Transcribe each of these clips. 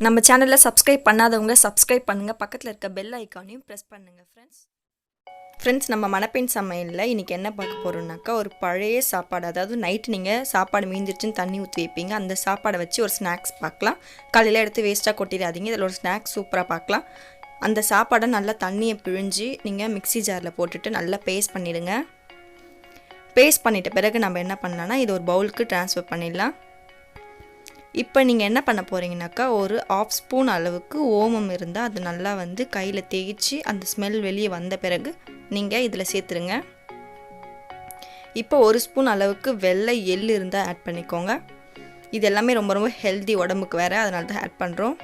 நம்ம சேனலை சப்ஸ்கிரைப் பண்ணாதவங்க சப்ஸ்கிரைப் பண்ணுங்கள், பக்கத்தில் இருக்க பெல் ஐக்கானையும் ப்ரெஸ் பண்ணுங்கள். ஃப்ரெண்ட்ஸ் நம்ம மணப்பெண் சமையலில் இன்றைக்கி என்ன பார்க்க போகிறோம்னாக்கா, ஒரு பழைய சாப்பாடு, அதாவது நைட்டு நீங்கள் சாப்பாடு மீந்துருச்சுன்னு தண்ணி ஊற்றி வைப்பீங்க, அந்த சாப்பாடை வச்சு ஒரு ஸ்நாக்ஸ் பார்க்கலாம். காலையில் எடுத்து வேஸ்ட்டாக கொட்டிடாதீங்க, இதில் ஒரு ஸ்நாக்ஸ் சூப்பராக பார்க்கலாம். அந்த சாப்பாடை நல்லா தண்ணியை பிழிஞ்சு நீங்கள் மிக்ஸி ஜாரில் போட்டுட்டு நல்லா பேஸ்ட் பண்ணிவிடுங்க. பேஸ்ட் பண்ணிட்ட பிறகு நம்ம என்ன பண்ணலான்னா, இது ஒரு பவுலுக்கு ட்ரான்ஸ்ஃபர் பண்ணிடலாம். இப்போ நீங்கள் என்ன பண்ண போகிறீங்கனாக்கா, ஒரு 1/2 ஸ்பூன் அளவுக்கு ஓமம் இருந்தால் அது நல்லா கையில் தேய்ச்சி அந்த ஸ்மெல் வெளியே வந்த பிறகு நீங்கள் இதில் சேர்த்துருங்க. இப்போ 1 ஸ்பூன் அளவுக்கு வெள்ளை எள் இருந்தால் ஆட் பண்ணிக்கோங்க. இது எல்லாமே ரொம்ப ரொம்ப ஹெல்தி, உடம்புக்கு வேறு, அதனால தான் ஆட் பண்ணுறோம்.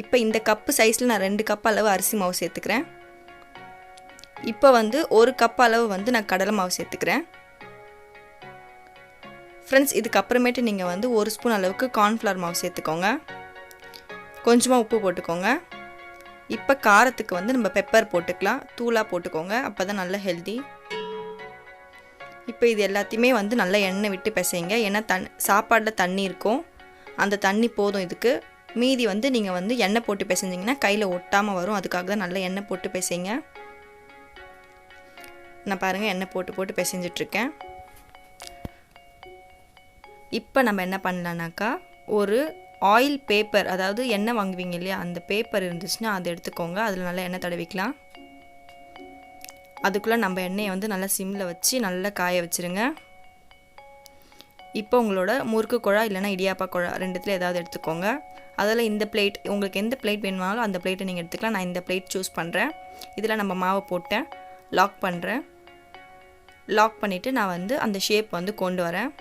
இப்போ இந்த கப்பு சைஸில் நான் 2 கப் அளவு அரிசி மாவு சேர்த்துக்கிறேன். இப்போ 1 கப் அளவு நான் கடலை மாவு சேர்த்துக்கிறேன். ஃப்ரெண்ட்ஸ், இதுக்கப்புறமேட்டு நீங்கள் 1 ஸ்பூன் அளவுக்கு கார்ன்ஃப்ளவர் மாவு சேர்த்துக்கோங்க. கொஞ்சமாக உப்பு போட்டுக்கோங்க. இப்போ காரத்துக்கு நம்ம பெப்பர் போட்டுக்கலாம், தூளாக போட்டுக்கோங்க, அப்போ தான் நல்லா ஹெல்தி. இப்போ இது எல்லாத்தையுமே நல்லா எண்ணெய் விட்டு பிசைங்க. ஏன்னா சாப்பாடில் தண்ணி இருக்கும், அந்த தண்ணி போதும் இதுக்கு. மீதி நீங்கள் எண்ணெய் போட்டு பிசைஞ்சிங்கன்னா கையில் ஒட்டாமல் வரும், அதுக்காக தான் நல்லா எண்ணெய் போட்டு பிசைங்க. நான் பாருங்கள் எண்ணெய் போட்டு பிசைஞ்சிட்ருக்கேன். இப்போ நம்ம என்ன பண்ணலான்னாக்கா, ஒரு ஆயில் பேப்பர், அதாவது எண்ணெய் வாங்குவீங்க இல்லையா, அந்த பேப்பர் இருந்துச்சுன்னா அதை எடுத்துக்கோங்க. அதில் நல்லா எண்ணெய் தடவிக்கலாம். அதுக்குள்ளே நம்ம எண்ணெயை நல்லா சிம்மில் வச்சு நல்லா காய வச்சுருங்க. இப்போ உங்களோட முறுக்கு குழா இல்லைனா இடியாப்பா குழா ரெண்டுத்தில் ஏதாவது எடுத்துக்கோங்க. அதில் இந்த பிளேட், உங்களுக்கு எந்த பிளேட் வேணுமானாலும் அந்த பிளேட்டை நீங்கள் எடுத்துக்கலாம். நான் இந்த பிளேட் சூஸ் பண்ணுறேன். இதில் நம்ம மாவை போட்டேன், லாக் பண்ணுறேன். லாக் பண்ணிவிட்டு நான் அந்த ஷேப் கொண்டு வரேன்.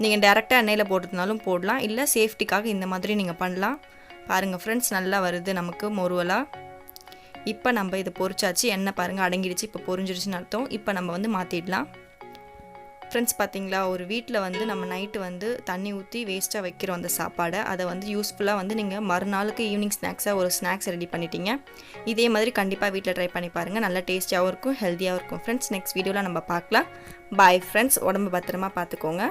நீங்கள் டேரெக்டாக எண்ணெயில் போட்டுருந்தாலும் போடலாம், இல்லை சேஃப்டிக்காக இந்த மாதிரி நீங்கள் பண்ணலாம். பாருங்கள் ஃப்ரெண்ட்ஸ், நல்லா வருது நமக்கு மொருவலாக. இப்போ நம்ம இதை பொரிச்சாச்சு. எண்ணெய் பாருங்கள் அடங்கிடுச்சு, இப்போ பொரிஞ்சிடுச்சுன்னு அர்த்தம். இப்போ நம்ம மாற்றிடலாம். ஃப்ரெண்ட்ஸ், பார்த்தீங்களா, ஒரு வீட்டில் நம்ம நைட்டு தண்ணி ஊற்றி வேஸ்ட்டாக வைக்கிறோம் அந்த சாப்பாடை. அதை யூஸ்ஃபுல்லாக நீங்கள் மறுநாளுக்கு ஈவினிங் ஸ்நாக்ஸாக ஒரு ஸ்நாக்ஸ் ரெடி பண்ணிட்டீங்க. இதே மாதிரி கண்டிப்பாக வீட்டில் ட்ரை பண்ணி பாருங்கள். நல்லா டேஸ்டியாகவும் இருக்கும், ஹெல்த்தியாகவும் இருக்கும். ஃப்ரெண்ட்ஸ், நெக்ஸ்ட் வீடியோவில் நம்ம பார்க்கலாம். பாய் ஃப்ரெண்ட்ஸ், உடம்பு பத்திரமா பார்த்துக்கோங்க.